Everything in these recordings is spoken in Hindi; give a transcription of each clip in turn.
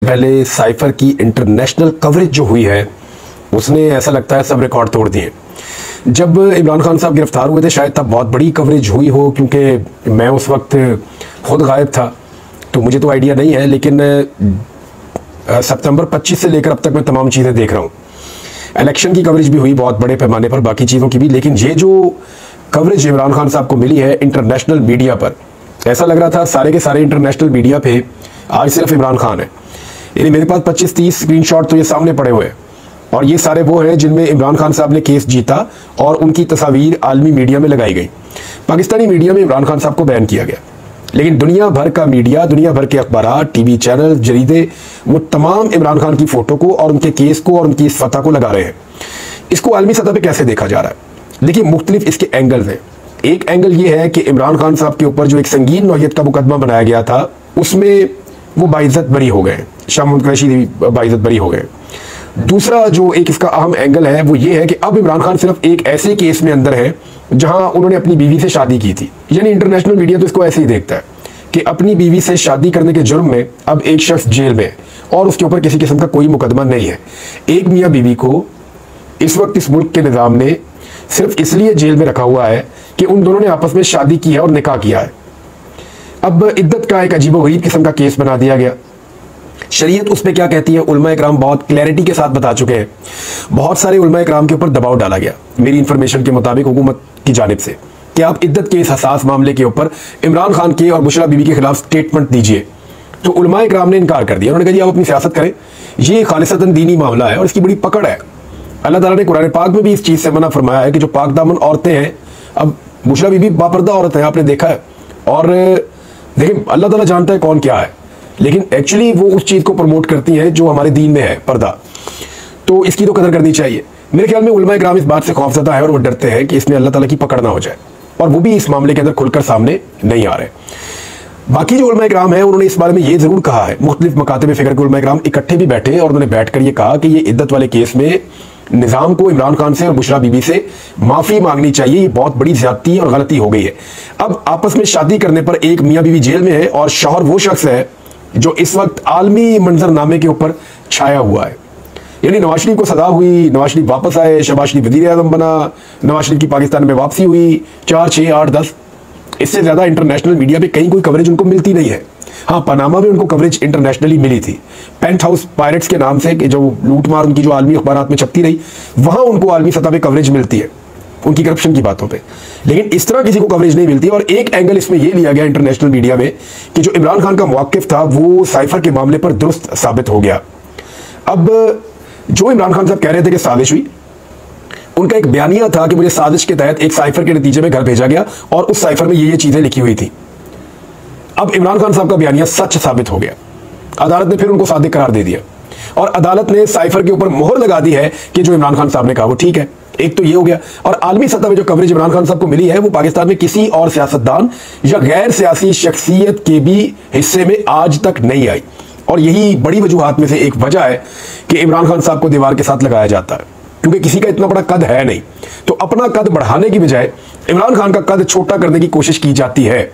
पहले साइफर की इंटरनेशनल कवरेज जो हुई है उसने ऐसा लगता है सब रिकॉर्ड तोड़ दिए। जब इमरान खान साहब गिरफ्तार हुए थे शायद तब बहुत बड़ी कवरेज हुई हो, क्योंकि मैं उस वक्त खुद गायब था तो मुझे तो आइडिया नहीं है, लेकिन सितंबर 25 से लेकर अब तक मैं तमाम चीज़ें देख रहा हूँ। इलेक्शन की कवरेज भी हुई बहुत बड़े पैमाने पर, बाकी चीज़ों की भी, लेकिन ये जो कवरेज इमरान खान साहब को मिली है इंटरनेशनल मीडिया पर, ऐसा लग रहा था सारे के सारे इंटरनेशनल मीडिया पे आज सिर्फ इमरान खान है। यानी मेरे पास 25-30 स्क्रीनशॉट तो ये सामने पड़े हुए हैं और ये सारे वो हैं जिनमें इमरान खान साहब ने केस जीता और उनकी तस्वीर आलमी मीडिया में लगाई गई। पाकिस्तानी मीडिया में इमरान खान साहब को बैन किया गया, लेकिन दुनिया भर का मीडिया, दुनिया भर के अखबार, टीवी चैनल, जरीदे, वो तमाम इमरान खान की फोटो को और उनके केस को और उनकी इस फतह को लगा रहे हैं। इसको आलमी सतह पे कैसे देखा जा रहा है? देखिए, मुख्तलिफ इसके एंगल्स हैं। एक एंगल ये है कि इमरान खान साहब के ऊपर जो एक संगीन नौयत का मुकदमा बनाया गया था उसमें वो बाइज्जत बरी हो गए, शाह महमूद कुरैशी बाइज्जत बरी हो गए। दूसरा जो एक इसका अहम एंगल है वो ये है कि अब इमरान खान सिर्फ एक ऐसे केस में अंदर है जहां उन्होंने अपनी बीवी से शादी की थी। यानी इंटरनेशनल मीडिया तो इसको ऐसे ही देखता है कि अपनी बीवी से शादी करने के जुर्म में अब एक शख्स जेल में है और उसके ऊपर किसी किस्म का कोई मुकदमा नहीं है। एक मियाँ बीवी को इस वक्त इस मुल्क के निज़ाम ने सिर्फ इसलिए जेल में रखा हुआ है कि उन दोनों ने आपस में शादी की है और निकाह किया है। अब इद्दत का एक अजीबोगरीब किस्म का केस बना दिया गया। शरीयत उस पर क्या कहती है उलमा इकराम बहुत क्लैरिटी के साथ बता चुके हैं। बहुत सारे उलमा इकराम के ऊपर दबाव डाला गया मेरी इंफॉर्मेशन के मुताबिक हुकूमत की जानिब से कि आप इद्दत के इस हसास मामले के ऊपर इमरान खान के और बुशरा बीबी के खिलाफ स्टेटमेंट दीजिए। तो उलमा इकराम ने इनकार कर दिया। उन्होंने कहा जी आप अपनी सियासत करें, ये खालिसतन दीनी मामला है और इसकी बड़ी पकड़ है। अल्लाह ताला ने कुरान पाक में भी इस चीज़ से मना फरमाया है कि जो पाक दामन औरतें हैं, अब बुशरा बीबी बापर्दा औरत है, आपने देखा है, और देखिए अल्लाह ताला जानता है कौन क्या है, लेकिन एक्चुअली वो उस चीज़ को प्रमोट करती हैं जो हमारे दीन में है, पर्दा। तो इसकी तो कदर करनी चाहिए। मेरे ख्याल में उलमा इकराम इस बात से खौफजदा है और वो डरते हैं कि इसमें अल्लाह ताला की पकड़ ना हो जाए, और वो भी इस मामले के अंदर खुलकर सामने नहीं आ रहे। बाकी जो उलमा इकराम है उन्होंने इस बारे में ये जरूर कहा है, मुख्तलिफ मकातब फिक्र के उलमा इकराम इकट्ठे भी बैठे और उन्होंने बैठकर ये कहा कि ये इद्दत वाले केस में निज़ाम को इमरान खान से और बुशरा बीबी से माफ़ी मांगनी चाहिए, ये बहुत बड़ी ज्यादती और गलती हो गई है। अब आपस में शादी करने पर एक मियाँ बीवी जेल में है और शौहर वो शख्स है जो इस वक्त आलमी मंजरनामे के ऊपर छाया हुआ है। यानी नवाज शरीफ को सजा हुई, नवाज शरीफ वापस आए, शहबाज शरीफ वज़ीर आज़म बना, नवाज शरीफ की पाकिस्तान में वापसी हुई, 4, 6, 8, 10, इससे ज़्यादा इंटरनेशनल मीडिया पे कहीं कोई कवरेज उनको मिलती नहीं है। हाँ, पनामा में उनको कवरेज इंटरनेशनली मिली थी, पेंट हाउस पायरेट्स के नाम से, कि जो लूटमार उनकी जो आलमी अखबारात में छपती रही, वहाँ उनको आलमी सतह पे कवरेज मिलती है उनकी करप्शन की बातों पे, लेकिन इस तरह किसी को कवरेज नहीं मिलती। और एक एंगल इसमें यह लिया गया इंटरनेशनल मीडिया में कि जो इमरान खान का मौक़िफ़ था वो साइफर के मामले पर दुरुस्त साबित हो गया। अब जो इमरान खान साहब कह रहे थे कि साजिश हुई, उनका एक बयानिया था कि मुझे साजिश के तहत एक साइफर के नतीजे में घर भेजा गया और उस साइफर में ये चीजें लिखी हुई थी। अब इमरान खान साहब का बयानिया सच साबित हो गया, अदालत ने फिर उनको सादिक करार दे दिया और अदालत ने साइफर के ऊपर मोहर लगा दी है कि जो इमरान खान साहब ने कहा वो ठीक है। एक तो ये हो गया, और आलमी सतह में जो कवरेज इमरान खान साहब को मिली है वो पाकिस्तान में किसी और सियासतदान या गैर सियासी शख्सियत के भी हिस्से में आज तक नहीं आई, और यही बड़ी वजूहात में से एक वजह है कि इमरान खान साहब को दीवार के साथ लगाया जाता है, क्योंकि किसी का इतना बड़ा कद है नहीं, तो अपना कद बढ़ाने की बजाय इमरान खान का कद छोटा करने की कोशिश की जाती है।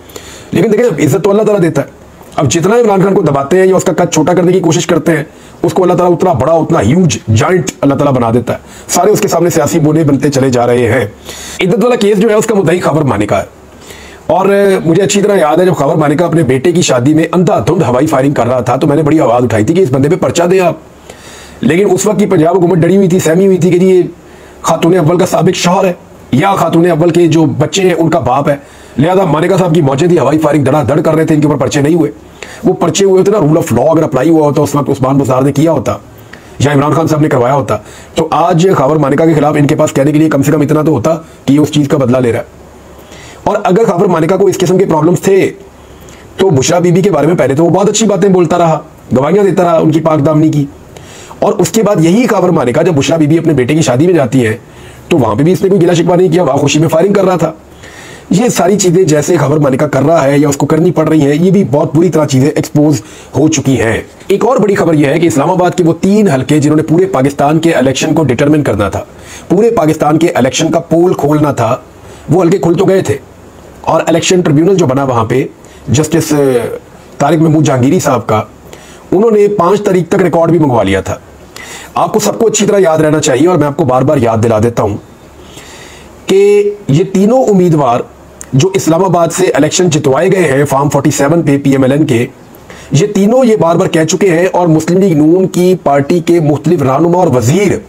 लेकिन देखिए, इज्जत तो अल्लाह ताला देता है। अब जितना इमरान खान को दबाते हैं या उसका कद छोटा करने की कोशिश करते हैं, उसको अल्लाह ताला उतना बड़ा, उतना ह्यूज जाइंट अल्लाह ताला बना देता है। सारे उसके सामने सियासी बोने बनते चले जा रहे हैं। इद्दत वाला केस जो है उसका मुद्दई खबर मानिका है, और मुझे अच्छी तरह याद है जब खबर मानिका अपने बेटे की शादी में अंधाधुंध हवाई फायरिंग कर रहा था तो मैंने बड़ी आवाज़ उठाई थी कि इस बंदे पे पर्चा दें आप। लेकिन उस वक्त की पंजाब हुकूमत डरी हुई थी, सहमी हुई थी कि ये खातून अव्वल का साबिक शौहर है या खातून अव्वल के जो बच्चे हैं उनका बाप है, लिहाजा मानिका साहब की मौजें थी, हवाई फायरिंग धड़ाधड़ कर रहे थे, इनके ऊपर पर्चे नहीं हुए। वो पर्चे हुए होते ना, रूल ऑफ लॉ अगर अप्लाई हुआ होता उस वक्त उस्मान बुज़दार ने किया होता या इमरान खान साहब ने करवाया होता, तो आज खबर मानिका के खिलाफ इनके पास कहने के लिए कम से कम इतना तो होता कि ये उस चीज़ का बदला ले रहा है। और अगर खबर मानिका को इस किस्म के प्रॉब्लम्स थे तो बुशरा बीबी के बारे में पहले तो वो बहुत अच्छी बातें बोलता रहा, गवाहियां देता रहा उनकी पाक दामनी की, और उसके बाद यही खबर मानिका जब बुशरा बीबी अपने बेटे की शादी में जाती है तो वहां पे भी इसने कोई गिला शिकवा नहीं किया, वहां खुशी में फायरिंग कर रहा था। ये सारी चीजें जैसे खबर मानिका कर रहा है या उसको करनी पड़ रही हैं, ये भी बहुत बुरी तरह चीजें एक्सपोज हो चुकी हैं। एक और बड़ी खबर यह है कि इस्लामाबाद के वो 3 हल्के जिन्होंने पूरे पाकिस्तान के इलेक्शन को डिटरमिन करना था, पूरे पाकिस्तान के इलेक्शन का पोल खोलना था, वो हल्के खुल तो गए थे। और इलेक्शन ट्रिब्यूनल जो बना वहां पे जस्टिस तारिक महमूद जहांगीरी साहब का, उन्होंने 5 तारीख तक रिकॉर्ड भी मंगवा लिया था। आपको सबको अच्छी तरह याद रहना चाहिए और मैं आपको बार बार याद दिला देता हूं कि ये तीनों उम्मीदवार जो इस्लामाबाद से इलेक्शन जितवाए गए हैं फॉर्म 47 पे पीएमएलएन के, ये तीनों ये बार बार कह चुके हैं और मुस्लिम लीग नून की पार्टी के मुख्तलिफ रहनुमा और वजीर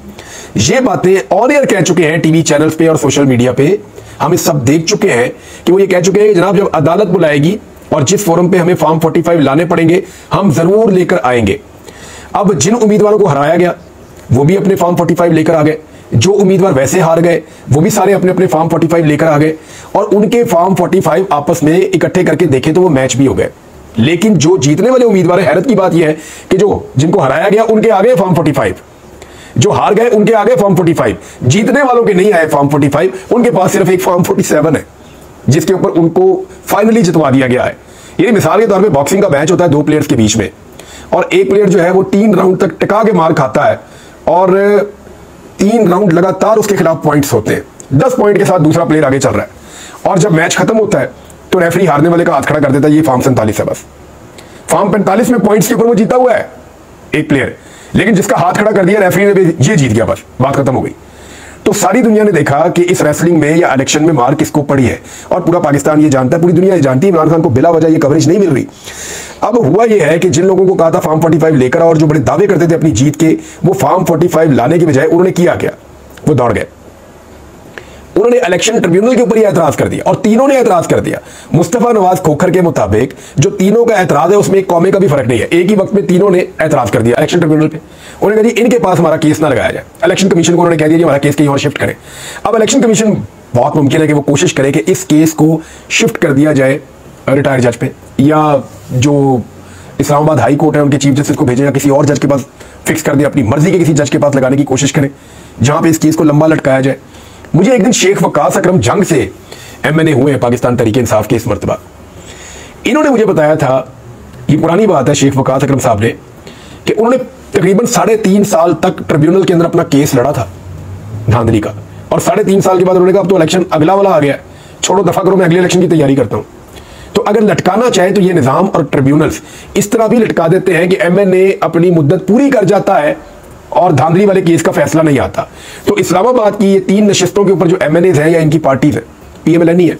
ये बातें ऑन एयर कह चुके हैं टीवी चैनल्स पे और सोशल मीडिया पे। हम इस सब देख चुके हैं कि वो ये कह चुके हैं कि जनाब जब अदालत बुलाएगी और जिस फोरम पे हमें फॉर्म 45 लाने पड़ेंगे हम जरूर लेकर आएंगे। अब जिन उम्मीदवारों को हराया गया वो भी अपने फॉर्म 45 लेकर आ गए, जो उम्मीदवार वैसे हार गए वो भी सारे अपने अपने फॉर्म 45 लेकर आ गए और उनके फॉर्म 45 आपस में इकट्ठे करके देखे तो वो मैच भी हो गए। लेकिन जो जीतने वाले उम्मीदवार, हैरत की बात यह है कि जो जिनको हराया गया उनके आगे फॉर्म 45, जो हार गए उनके आगे फॉर्म 45, जीतने वालों के नहीं आए फॉर्म 45, उनके पास सिर्फ एक फॉर्म 47 है जिसके ऊपर उनको फाइनली जितवा दिया गया है। ये मिसाल के तौर पे बॉक्सिंग का मैच होता है 2 प्लेयर्स के बीच में और एक प्लेयर जो है वो 3 राउंड तक टिका के मार खाता है और 3 राउंड लगातार उसके खिलाफ पॉइंट्स होते हैं, 10 पॉइंट के साथ दूसरा प्लेयर आगे चल रहा है और जब मैच खत्म होता है तो रेफरी हारने वाले का हाथ खड़ा कर देता है, ये फॉर्म 47 है। बस फॉर्म 45 में पॉइंट्स के ऊपर वो जीता हुआ है एक प्लेयर, लेकिन जिसका हाथ खड़ा कर दिया रेफरी ने, ये जीत गया, बस बात खत्म हो गई। तो सारी दुनिया ने देखा कि इस रेसलिंग में या इलेक्शन में मार किसको पड़ी है और पूरा पाकिस्तान ये जानता है, पूरी दुनिया ये जानती है इमरान खान को बिला वजह ये कवरेज नहीं मिल रही। अब हुआ ये है कि जिन लोगों को कहा था फॉर्म 45 लेकर आओ और जो बड़े दावे करते थे अपनी जीत के, वो फॉर्म 45 लाने की बजाय उन्होंने किया क्या, वो दौड़ गए, उन्होंने इलेक्शन ट्रिब्यूनल के ऊपर ही एतराज कर दिया और तीनों ने एतराज कर दिया। मुस्तफा नवाज खोखर के मुताबिक जो तीनों का एतराज है उसमें एक कौमे का भी फर्क नहीं है, एक ही वक्त में तीनों ने एतराज कर दिया इलेक्शन ट्रिब्यूनल पे। उन्होंने कहा जी इनके पास हमारा केस ना लगाया जाए, इलेक्शन कमीशन को उन्होंने कह दिया हमारा केस कहीं और शिफ्ट करें। अब इलेक्शन कमीशन बहुत मुमकिन है कि वो कोशिश करे कि इस केस को शिफ्ट कर दिया जाए रिटायर्ड जज पे, या जो इस्लामाबाद हाई कोर्ट है उनके चीफ जस्टिस को भेजें या किसी और जज के पास फिक्स कर दे, अपनी मर्जी के किसी जज के पास लगाने की कोशिश करें जहां पे इस केस को लंबा लटकाया जाए। मुझे एक दिन शेख वकास अकरम जंग से एमएनए हुए हैं पाकिस्तान तरीके इंसाफ के इस मर्तबा, इन्होंने मुझे बताया था, ये पुरानी बात है शेख वकास अकरम साहब ने, कि उन्होंने तकरीबन 3.5 साल तक ट्रिब्यूनल के अंदर अपना केस लड़ा था धांधली का और 3.5 साल के बाद उन्होंने कहा अब तो इलेक्शन अगला वाला आ गया, छोड़ो दफा करो, मैं अगले इलेक्शन की तैयारी करता हूं। तो अगर लटकाना चाहे तो ये निजाम और ट्रिब्यूनल्स इस तरह भी लटका देते हैं कि एमएनए अपनी मुद्दत पूरी कर जाता है और धांधली वाले केस का फैसला नहीं आता। तो इस्लामाबाद की ये 3 नशिस्तों के ऊपर जो एमएनएज हैं या इनकी पार्टीज है, पीएमएलएन ही है,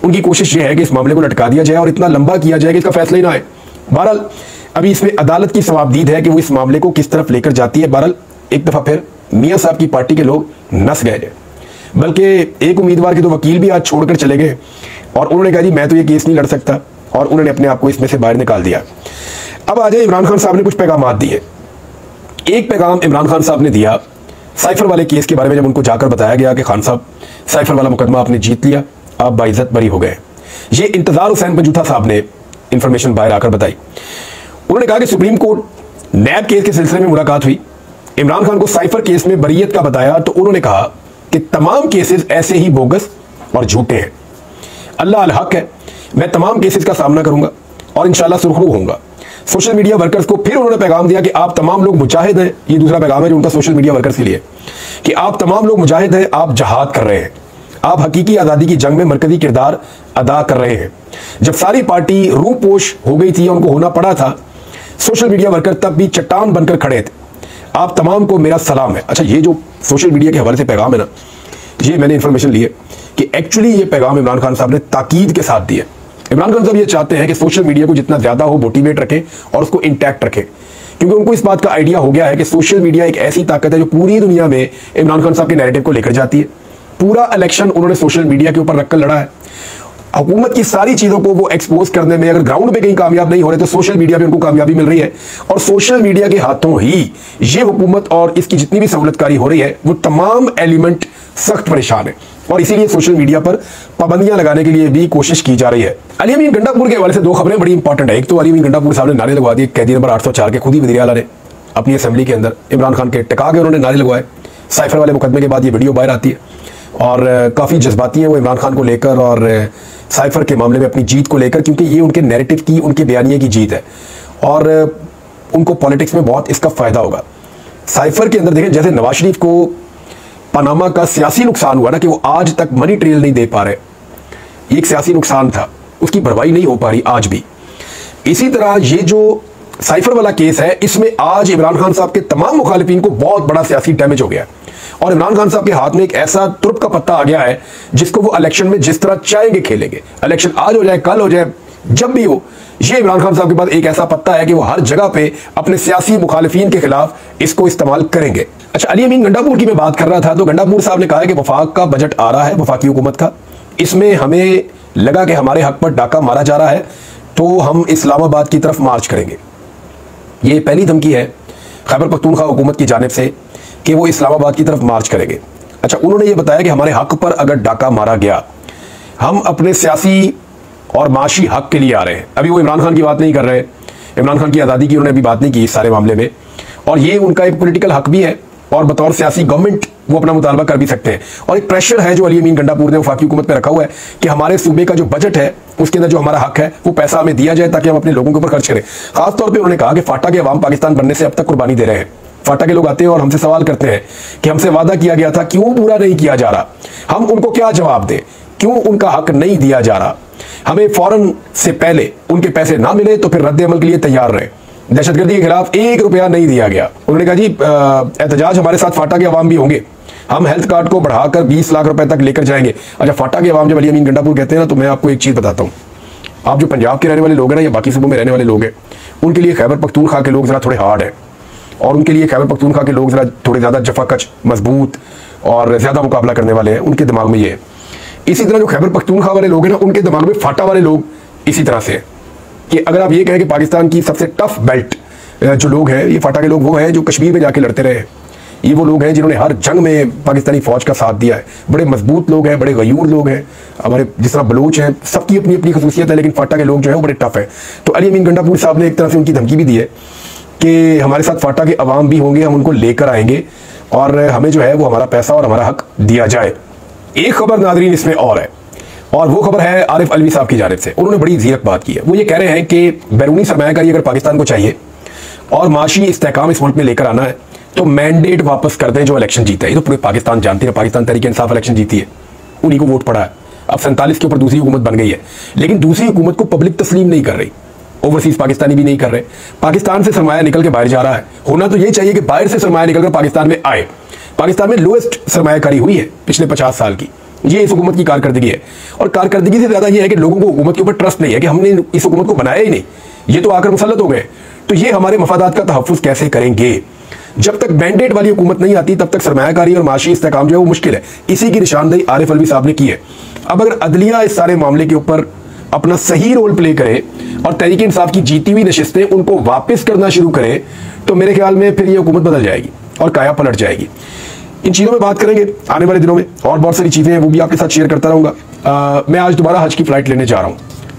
उनकी कोशिश ये है कि इस मामले को लटका दिया जाए और इतना लंबा किया जाए कि इसका फैसला ही ना आए। बहरहाल अभी इसमें अदालत की सवाबदीद है कि वो इस मामले को किस तरफ लेकर जाती है। बहरहाल एक दफा फिर मियां साहब की पार्टी के लोग नस गए, बल्कि एक उम्मीदवार के तो वकील भी आज छोड़कर चले गए और उन्होंने कहा जी मैं तो ये केस नहीं लड़ सकता और उन्होंने अपने आप को इसमें से बाहर निकाल दिया। अब आ जाए इमरान खान साहब ने कुछ पैगाम दिए। एक पैगाम इमरान खान साहब ने दिया साइफर वाले केस के बारे में, जब उनको जाकर बताया गया कि खान साहब साइफर वाला मुकदमा आपने जीत लिया, आप बाइज्जत बरी हो गए। ये इंतजार हुसैन पंजूथा साहब ने इंफॉर्मेशन बाहर आकर बताई। उन्होंने कहा कि सुप्रीम कोर्ट नैब केस के सिलसिले में मुलाकात हुई, इमरान खान को साइफर केस में बरीयत का बताया तो उन्होंने कहा कि तमाम केसेस ऐसे ही बोगस और झूठे हैं, अल्लाह अल हक है, मैं तमाम केसेस का सामना करूंगा और इंशाल्लाह सुरखरू होऊंगा। सोशल मीडिया वर्कर्स को फिर उन्होंने पैगाम दिया कि आप तमाम लोग मुजाहिद हैं, ये दूसरा पैगाम है जो उनका सोशल मीडिया वर्कर्स के लिए, कि आप तमाम लोग मुजाहिद हैं, आप जहाद कर रहे हैं, आप हकीकी आज़ादी की जंग में मरकजी किरदार अदा कर रहे हैं। जब सारी पार्टी रूपोश हो गई थी, उनको होना पड़ा था, सोशल मीडिया वर्कर तब भी चट्टान बनकर खड़े थे। आप तमाम को मेरा सलाम है। अच्छा, ये जो सोशल मीडिया के हवाले से पैगाम है ना, ये मैंने इंफॉर्मेशन ली है कि एक्चुअली ये पैगाम इमरान खान साहब ने ताकीद के साथ दिया। इमरान खान साहब ये चाहते हैं कि सोशल मीडिया को जितना ज्यादा हो मोटिवेट रखें और उसको इंटैक्ट रखें, क्योंकि उनको इस बात का आइडिया हो गया है कि सोशल मीडिया एक ऐसी ताकत है जो पूरी दुनिया में इमरान खान साहब के नैरेटिव को लेकर जाती है। पूरा इलेक्शन उन्होंने सोशल मीडिया के ऊपर रखकर लड़ा है। हुकूमत की सारी चीजों को वो एक्सपोज करने में अगर ग्राउंड पे कहीं कामयाब नहीं हो रहे तो सोशल मीडिया पे उनको कामयाबी मिल रही है, और सोशल मीडिया के हाथों ही ये हुकूमत और इसकी जितनी भी सहूलतकारी हो रही है वो तमाम एलिमेंट सख्त परेशान है, और इसीलिए सोशल मीडिया पर पाबंदियां लगाने के लिए भी कोशिश की जा रही है। अली अमीन गंडापुर के हवाले से 2 खबरें बड़ी इंपॉर्टेंट है। एक तो अली अमीन गंडापुर साहब ने नारे लगवा दिए, कैदी नंबर 804 के खुद ही वज़ीर आला ने अपनी असेंबली के अंदर इमरान खान के टिका के उन्होंने नारे लगवाए। साइफर वाले मुकदमे के बाद ये वीडियो बाहर आती है और काफ़ी जज्बाती है वो इमरान खान को लेकर और साइफर के मामले में अपनी जीत को लेकर, क्योंकि ये उनके नैरेटिव की, उनके बयानिए की जीत है और उनको पॉलिटिक्स में बहुत इसका फ़ायदा होगा। साइफर के अंदर देखें, जैसे नवाज शरीफ को पनामा का सियासी नुकसान हुआ ना कि वो आज तक मनी ट्रेल नहीं दे पा रहे, ये एक सियासी नुकसान था, उसकी भरपाई नहीं हो पा रही आज भी। इसी तरह ये जो साइफर वाला केस है, इसमें आज इमरान खान साहब के तमाम मुखालिफिन को बहुत बड़ा सियासी डैमेज हो गया और इमरान खान साहब के हाथ में एक ऐसा तुर्प का पत्ता आ गया है जिसको वो इलेक्शन में जिस तरह चाहेंगे खेलेंगे। इलेक्शन आज हो जाए, कल हो जाए, जब भी हो, ये इमरान खान साहब के पास एक ऐसा पत्ता है कि वो हर जगह पे अपने सियासी मुखालिफिन के खिलाफ इसको इस्तेमाल करेंगे। अच्छा, अली अमीन गंडापुर की मैं बात कर रहा था, तो गंडापुर साहब ने कहा है कि वफाक का बजट आ रहा है, वफाकी हुकूमत का, इसमें हमें लगा कि हमारे हक पर डाका मारा जा रहा है तो हम इस्लामाबाद की तरफ मार्च करेंगे। ये पहली धमकी है खैबर पख्तूनख्वा हुकूमत की जानिब से कि वो इस्लामाबाद की तरफ मार्च करेंगे। अच्छा, उन्होंने ये बताया कि हमारे हक पर अगर डाका मारा गया, हम अपने सियासी और माशी हक के लिए आ रहे हैं। अभी वो इमरान खान की बात नहीं कर रहे, इमरान खान की आज़ादी की उन्होंने अभी बात नहीं की इस सारे मामले में, और ये उनका एक पॉलिटिकल हक भी है और बतौर सियासी गवर्नमेंट वो अपना मुतालबा कर भी सकते हैं। और एक प्रेशर है जो अली अमीन गंडापुर ने वफाकी हुकूमत पे रखा हुआ है कि हमारे सूबे का जो बजट है उसके अंदर जो हमारा हक है वो पैसा हमें दिया जाए ताकि हम अपने लोगों के ऊपर खर्च करें। खासतौर पर उन्होंने कहा कि फाटा के अवाम पाकिस्तान बनने से अब तक कुर्बानी दे रहे हैं। फाटा के लोग आते हैं और हमसे सवाल करते हैं कि हमसे वादा किया गया था, क्यों पूरा नहीं किया जा रहा, हम उनको क्या जवाब दें, क्यों उनका हक नहीं दिया जा रहा, हमें फौरन से पहले उनके पैसे ना मिले तो फिर रद्द अमल के लिए तैयार रहे। दहशतगर्दी के खिलाफ 1 रुपया नहीं दिया गया। उन्होंने कहा जी एहतजाज हमारे साथ फाटा के अवाम भी होंगे, हम हेल्थ कार्ड को बढ़ाकर 20 लाख रुपए तक लेकर जाएंगे। अच्छा, फाटा के अवाम जब अली अमीन गंडापुर कहते हैं ना, तो मैं आपको एक चीज बताता हूँ, आप जो पंजाब के रहने वाले लोग हैं ना या बाकी सूबों में रहने वाले लोग हैं, उनके लिए खैबर पख्तूनख्वा के लोग जरा थोड़े हार्ड हैं और उनके लिए खैबर पख्तूनख्वा के लोग जरा थोड़े ज्यादा जफाकच, मजबूत और ज्यादा मुकाबला करने वाले हैं, उनके दिमाग में ये है। इसी तरह जो खैबर पख्तूनख्वा वाले लोग हैं ना, उनके दिमाग में फाटा वाले लोग इसी तरह से है कि अगर आप ये कहें कि पाकिस्तान की सबसे टफ बेल्ट जो लोग हैं, ये फाटा के लोग वो हैं जो कश्मीर में जाके लड़ते रहे हैं, ये वो लोग हैं जिन्होंने हर जंग में पाकिस्तानी फौज का साथ दिया है, बड़े मजबूत लोग हैं, बड़े गयूर लोग हैं, हमारे जिस तरह बलूच हैं, सबकी अपनी अपनी खसूसियत है, लेकिन फाटा के लोग जो है वो बड़े टफ है। तो अली अमीन गंडापुर साहब ने एक तरह से उनकी धमकी भी दी है कि हमारे साथ फाटा के अवाम भी होंगे, हम उनको लेकर आएंगे और हमें जो है वो हमारा पैसा और हमारा हक दिया जाए। एक खबर नाजरीन इसमें और है, और वो खबर है आरिफ अलवी साहब की जानिब से। उन्होंने बड़ी ज़ीरक बात की है। वो ये कह रहे हैं कि बैरूनी सरमायाकारी अगर पाकिस्तान को चाहिए और माशी इस्तेहकाम इस मुल्क में लेकर आना है तो मैंडेट वापस कर दें जो इलेक्शन जीता है। ये तो पूरे पाकिस्तान जानती है, पाकिस्तान तहरीक इंसाफ इलेक्शन जीती है, उन्हीं को वोट पड़ा है। अब 47 के ऊपर दूसरी हुकूमत बन गई है, लेकिन दूसरी हुकूमत को पब्लिक तस्लीम नहीं कर रही, ओवरसीज पाकिस्तानी भी नहीं कर रहे। पाकिस्तान से सरमाया निकल के बाहर जा रहा है। होना तो ये चाहिए कि बाहर से सरमाया निकल कर पाकिस्तान में आए। पाकिस्तान में लोएस्ट सरमायाकारी हुई है पिछले 50 साल की, ये इस हुकूमत की कारकर्दगी है। और कारकर्दगी से ज्यादा ये है कि लोगों को हुकूमत के ऊपर ट्रस्ट नहीं है कि हमने इस हुकूमत को बनाया ही नहीं, ये तो आकर मुसल्लत हो गए, तो ये हमारे मफादात का तहफ़्फ़ुज़ कैसे करेंगे। जब तक मैंडेट वाली हुकूमत नहीं आती तब तक सरमायाकारी और माशी इस्तेहकाम जो है वो मुश्किल है। इसी की निशानदेही आरिफ अलवी साहब ने की है। अब अगर अदलिया इस सारे मामले के ऊपर अपना सही रोल प्ले करे और तहरीक इंसाफ की जीती हुई नशिस्तें उनको वापस करना शुरू करे, तो मेरे ख्याल में फिर ये हुकूमत बदल जाएगी और काया पलट जाएगी। इन चीज़ों में बात करेंगे आने वाले दिनों में, और बहुत सारी चीज़ें हैं वो भी आपके साथ शेयर करता रहूँगा। मैं आज दोबारा हज की फ़्लाइट लेने जा रहा हूँ।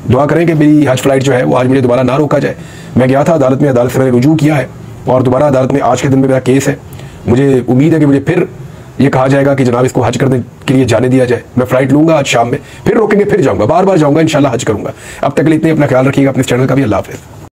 दुआ करें कि मेरी हज फ्लाइट जो है वो आज मुझे दोबारा ना रोका जाए। मैं गया था अदालत में, अदालत से मैंने रुजू किया है और दोबारा अदालत में आज के दिन में मेरा केस है। मुझे उम्मीद है कि मुझे फिर ये कहा जाएगा कि जनाब इसको हज करने के लिए जाने दिया जाए। मैं फ़्लाइट लूँगा आज शाम में, फिर रोकेंगे, फिर जाऊँगा, बार बार जाऊँगा, इंशाल्लाह हज करूँगा। अब तक के लिए इतने अपना ख्याल रखिएगा, अपने चैनल का भी। अल्लाह हाफ़िज़।